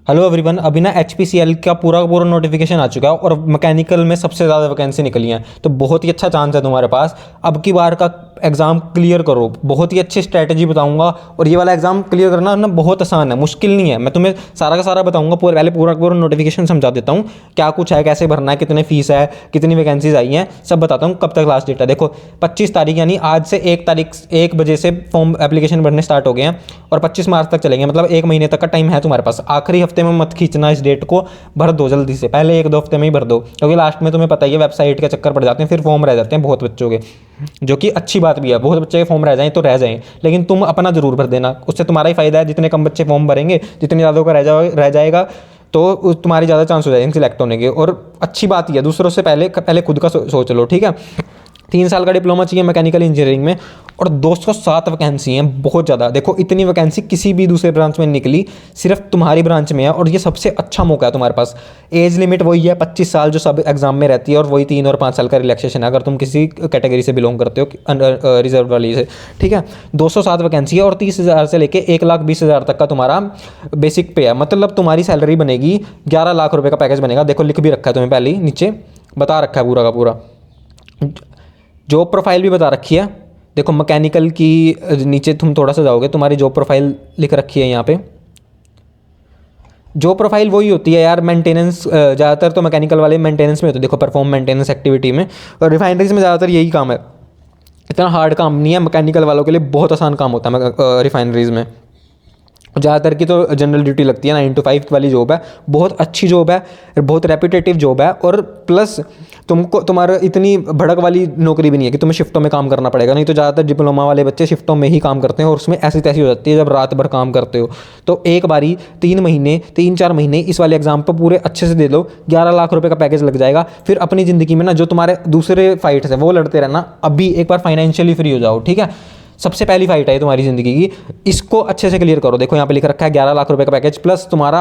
Hello everyone. अभी ना HPCL का पूरा नोटिफिकेशन आ चुका है और मैकेनिकल में सबसे ज़्यादा वैकेंसी निकली हैं, तो बहुत ही अच्छा चांस है तुम्हारे पास। अब की बार का एग्ज़ाम क्लियर करो, बहुत ही अच्छी स्ट्रैटेजी बताऊंगा। और ये वाला एग्ज़ाम क्लियर करना ना बहुत आसान है, मुश्किल नहीं है। मैं तुम्हें सारा का सारा बताऊंगा, पहले पूरा नोटिफिकेशन समझा देता हूँ क्या कुछ है, कैसे भरना है, कितने फीस है, कितनी वैकेंसीज आई हैं, सब बताता हूँ। कब तक लास्ट डेट है देखो, 25 तारीख यानी आज से 1 तारीख 1 बजे से फॉर्म एप्लीकेशन भरने स्टार्ट हो गए हैं और 25 मार्च तक चलेंगे। मतलब 1 महीने तक का टाइम है तुम्हारे पास। आखिरी हफ्ते में मत खींचना, इस डेट को भर दो जल्दी से, पहले 1-2 हफ्ते में ही भर दो, क्योंकि लास्ट में तुम्हें पता ही है वेबसाइट के चक्कर पड़ जाते हैं, फिर फॉर्म रह जाते हैं बहुत बच्चों के। जो कि अच्छी बात भी है, बहुत बच्चे के फॉर्म रह जाएं तो रह जाएं, लेकिन तुम अपना जरूर भर देना, उससे तुम्हारा ही फायदा है। जितने कम बच्चे फॉर्म भरेंगे, जितने ज़्यादा का रह जाएगा तो तुम्हारी ज़्यादा चांस हो जाएंगे सिलेक्ट होने के। और अच्छी बात ही है, दूसरों से पहले खुद का सोच लो, ठीक है। 3 साल का डिप्लोमा चाहिए मैकेनिकल इंजीनियरिंग में और 207 वैकेंसी हैं, बहुत ज़्यादा। देखो इतनी वैकेंसी किसी भी दूसरे ब्रांच में निकली, सिर्फ तुम्हारी ब्रांच में है और ये सबसे अच्छा मौका है तुम्हारे पास। एज लिमिट वही है 25 साल जो सब एग्जाम में रहती है, और वही 3 और 5 साल का रिलैक्सेशन है अगर तुम किसी कैटेगरी से बिलोंग करते हो, रिजर्व वाली से, ठीक है। 207 वैकेंसी है और 30,000 से लेकर 1,20,000 तक का तुम्हारा बेसिक पे है। मतलब तुम्हारी सैलरी बनेगी 11 लाख रुपये का पैकेज बनेगा। देखो लिख भी रखा है तुम्हें, पहले ही नीचे बता रखा है पूरा का पूरा। जॉब प्रोफाइल भी बता रखी है, देखो मैकेनिकल की नीचे तुम थोड़ा सा जाओगे, तुम्हारी जॉब प्रोफाइल लिख रखी है यहाँ पे। जॉब प्रोफाइल वही होती है यार, मेंटेनेंस, ज़्यादातर तो मैकेनिकल वाले मेंटेनेंस में होते हैं। देखो परफॉर्म मेंटेनेंस एक्टिविटी में, और रिफाइनरीज में ज़्यादातर यही काम है। इतना हार्ड काम नहीं है, मैकेनिकल वालों के लिए बहुत आसान काम होता है रिफाइनरीज में। ज़्यादातर की तो जनरल ड्यूटी लगती है, 9 to 5 वाली जॉब है, बहुत अच्छी जॉब है, बहुत रेपिटेटिव जॉब है। और प्लस तुमको तुम्हारा इतनी भड़क वाली नौकरी भी नहीं है कि तुम्हें शिफ्टों में काम करना पड़ेगा। नहीं तो ज़्यादातर डिप्लोमा वाले बच्चे शिफ्टों में ही काम करते हैं और उसमें ऐसी तैसी हो जाती है जब रात भर काम करते हो। तो एक बारी 3-4 महीने इस वाले एग्जाम पर पूरे अच्छे से दे दो, 11 लाख रुपये का पैकेज लग जाएगा। फिर अपनी ज़िंदगी में ना जो तुम्हारे दूसरे फाइट्स है वो लड़ते रहना, अभी एक बार फाइनेंशियली फ्री हो जाओ, ठीक है। सबसे पहली फाइट है तुम्हारी ज़िंदगी की, इसको अच्छे से क्लियर करो। देखो यहाँ पे लिख रखा है 11 लाख रुपए का पैकेज, प्लस तुम्हारा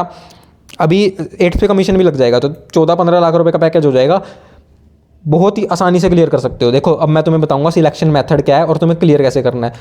अभी 8th पे कमीशन भी लग जाएगा, तो 14-15 लाख रुपए का पैकेज हो जाएगा। बहुत ही आसानी से क्लियर कर सकते हो। देखो अब मैं तुम्हें बताऊंगा सिलेक्शन मेथड क्या है और तुम्हें क्लियर कैसे करना है।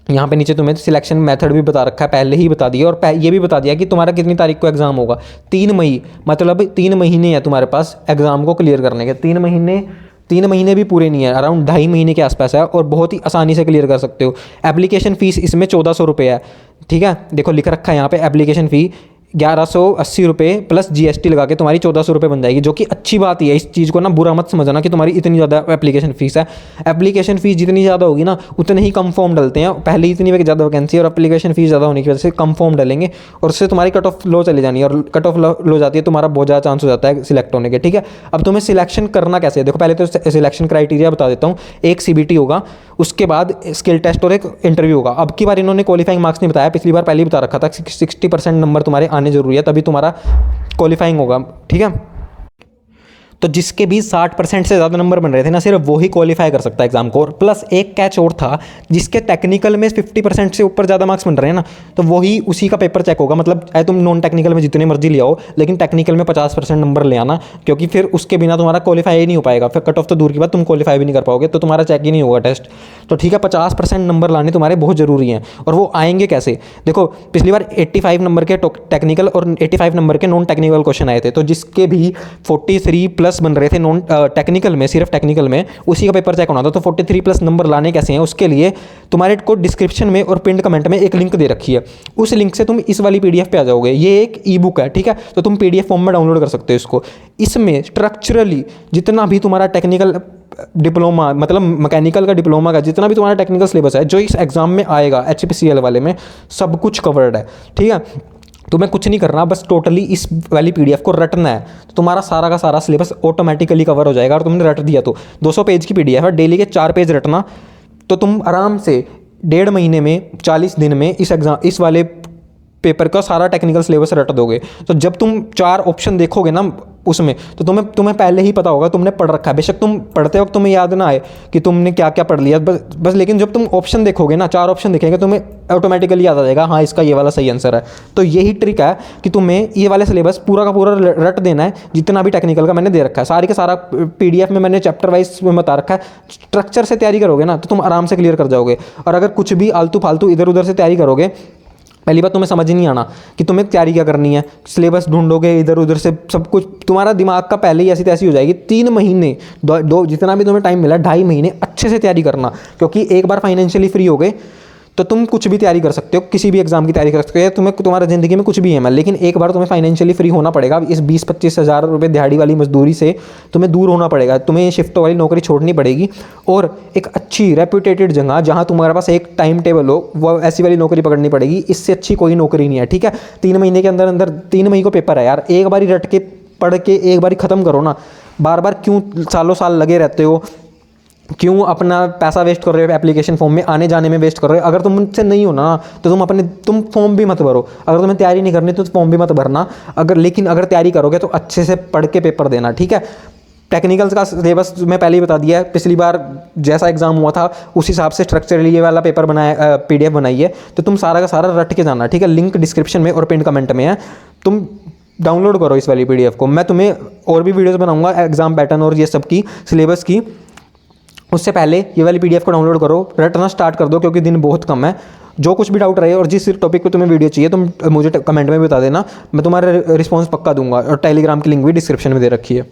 यहाँ पे नीचे तुम्हें सिलेक्शन मेथड भी बता रखा है, पहले ही बता दिया, और ये भी बता दिया कि तुम्हारा कितनी तारीख को एग्जाम होगा। 3 मई, मतलब 3 महीने हैं तुम्हारे पास एग्जाम को क्लियर करने के। 3 महीने भी पूरे नहीं है, अराउंड 2.5 महीने के आसपास है, और बहुत ही आसानी से क्लियर कर सकते हो। एप्लीकेशन फ़ीस इसमें 1400 रुपये है, ठीक है। देखो लिख रखा है यहाँ पे एप्लीकेशन फ़ी 1180 रुपये प्लस GST लगा के तुम्हारी 1400 रुपये बन जाएगी, जो कि अच्छी बात ही है। इस चीज़ को ना बुरा मत समझना कि तुम्हारी इतनी ज़्यादा एप्लीकेशन फ़ीस है। एप्लीकेशन फ़ीस जितनी ज़्यादा होगी ना उतने ही कम फॉर्म डलते हैं। पहले ही इतनी ज़्यादा वैकेंसी है और एप्लीकेशन फ़ीस ज़्यादा होने की वजह से कम फॉर्म डलेंगे और उससे तुम्हारी कट ऑफ लो चली जानी है, और कट ऑफ लो जाती है तुम्हारा बहुत ज़्यादा चांस हो जाता है सिलेक्ट होने के, ठीक है। अब तुम्हें सिलेक्शन करना कैसे है, देखो पहले तो सिलेक्शन क्राइटेरिया बता देता हूँ। एक CBT होगा, उसके बाद स्किल टेस्ट और एक इंटरव्यू होगा। अब की बार इन्होंने क्वालिफाइंग मार्क्स नहीं बताया, पिछली बार पहले ही बता रखा था 60% नंबर तुम्हारे आने जरूरी है, तभी तुम्हारा क्वालिफाइंग होगा, ठीक है। तो जिसके भी 60% से ज़्यादा नंबर बन रहे थे ना, सिर्फ वो ही क्वालिफाई कर सकता है एग्जाम को। और प्लस एक कैच और था, जिसके टेक्निकल में 50% से ऊपर ज़्यादा मार्क्स बन रहे हैं ना, तो वही उसी का पेपर चेक होगा। मतलब चाहे तुम नॉन टेक्निकल में जितने मर्जी ले आओ, लेकिन टेक्निकल में 50% नंबर ले आना, क्योंकि फिर उसके बिना तुम्हारा क्वालिफाई ही नहीं हो पाएगा। फिर कट ऑफ तो दूर की बात, तुम क्वालिफाई भी नहीं कर पाओगे, तो तुम्हारा चेक ही नहीं होगा टेस्ट। तो ठीक है, 50% नंबर लाने तुम्हारे बहुत ज़रूरी हैं। और वो आएंगे कैसे, देखो पिछली बार 85 नंबर के टेक्निकल और 85 नंबर के नॉन टेक्निकल क्वेश्चन आए थे, तो जिसके भी 43+ बन रहे थे नॉन टेक्निकल में, सिर्फ टेक्निकल में, उसी का पेपर चेक होना था। तो 43+ नंबर लाने कैसे हैं, उसके लिए तुम्हारे को डिस्क्रिप्शन में और पिंड कमेंट में एक लिंक दे रखी है। उस लिंक से तुम इस वाली PDF पे आ जाओगे। ये एक ई-बुक है, ठीक है, तो तुम PDF फॉर्म में डाउनलोड कर सकते हो इसको। इसमें स्ट्रक्चरली जितना भी तुम्हारा टेक्निकल डिप्लोमा, मतलब मैकेनिकल का डिप्लोमा का जितना भी तुम्हारा टेक्निकल सिलेबस है जो इस एग्जाम में आएगा HPCL वाले में, सब कुछ कवर्ड है, ठीक है। तुम्हें कुछ नहीं करना, बस टोटली इस वाली PDF को रटना है, तो तुम्हारा सारा का सारा सिलेबस ऑटोमेटिकली कवर हो जाएगा। और तुमने रट दिया तो 200 पेज की PDF है, डेली के 4 पेज रटना, तो तुम आराम से 1.5 महीने में 40 दिन में इस वाले पेपर का सारा टेक्निकल सिलेबस रट दोगे। तो जब तुम 4 ऑप्शन देखोगे ना उसमें, तो तुम्हें पहले ही पता होगा, तुमने पढ़ रखा है। बेशक तुम पढ़ते वक्त तुम्हें याद ना आए कि तुमने क्या क्या पढ़ लिया, बस लेकिन जब तुम ऑप्शन देखोगे ना, 4 ऑप्शन दिखेंगे, तुम्हें ऑटोमेटिकली याद आ जाएगा, हाँ इसका ये वाला सही आंसर है। तो यही ट्रिक है कि तुम्हें ये वाले सिलेबस पूरा का पूरा रट देना है, जितना भी टेक्निकल का मैंने दे रखा है। सारी का सारा PDF में मैंने चैप्टर वाइज में बता रखा है। स्ट्रक्चर से तैयारी करोगे ना तो तुम आराम से क्लियर कर जाओगे। और अगर कुछ भी आलतू फालतू इधर उधर से तैयारी करोगे, पहली बात तुम्हें समझ ही नहीं आना कि तुम्हें तैयारी क्या करनी है, सिलेबस ढूंढोगे इधर उधर से सब कुछ, तुम्हारा दिमाग का पहले ही ऐसी तैसी हो जाएगी। 3 महीने दो जितना भी तुम्हें टाइम मिला 2.5 महीने अच्छे से तैयारी करना, क्योंकि एक बार फाइनेंशियली फ्री हो गए तो तुम कुछ भी तैयारी कर सकते हो, किसी भी एग्जाम की तैयारी कर सकते हो, तुम्हें तुम्हारा ज़िंदगी में कुछ भी है मैं, लेकिन एक बार तुम्हें फाइनेंशियली फ्री होना पड़ेगा। इस 20-25 हज़ार रुपये दिहाड़ी वाली मजदूरी से तुम्हें दूर होना पड़ेगा, तुम्हें शिफ्ट वाली नौकरी छोड़नी पड़ेगी और एक अच्छी रेप्यूटेटेड जगह जहाँ तुम्हारे पास एक टाइम टेबल हो, वो ऐसी वाली नौकरी पकड़नी पड़ेगी। इससे अच्छी कोई नौकरी नहीं है, ठीक है। 3 महीने के अंदर अंदर 3 महीने को पेपर है यार, एक बार ही रट के पढ़ के एक बार ही ख़त्म करो ना। बार बार क्यों सालों साल लगे रहते हो, क्यों अपना पैसा वेस्ट कर रहे हो एप्लीकेशन फॉर्म में आने जाने में वेस्ट कर रहे हो। अगर तुम मुझसे नहीं हो ना तो तुम फॉर्म भी मत भरो। अगर तुम्हें तैयारी नहीं करनी तो फॉर्म भी मत भरना, लेकिन अगर तैयारी करोगे तो अच्छे से पढ़ के पेपर देना, ठीक है। टेक्निकल्स का सिलेबस मैं पहले ही बता दिया है, पिछली बार जैसा एग्जाम हुआ था उस हिसाब से स्ट्रक्चरली ये वाला पेपर बनाया, PDF बनाई है, तो तुम सारा का सारा रट के जाना, ठीक है। लिंक डिस्क्रिप्शन में और पिन कमेंट में है, तुम डाउनलोड करो इस वाली PDF को। मैं तुम्हें और भी वीडियोज़ बनाऊंगा एग्जाम पैटर्न और ये सब की सिलेबस की, उससे पहले ये वाली PDF को डाउनलोड करो, रटना स्टार्ट कर दो, क्योंकि दिन बहुत कम है। जो कुछ भी डाउट रहे और जिस टॉपिक पे तुम्हें वीडियो चाहिए तुम मुझे कमेंट में बता देना, मैं तुम्हारा रिस्पांस पक्का दूंगा। और टेलीग्राम की लिंक भी डिस्क्रिप्शन में दे रखी है।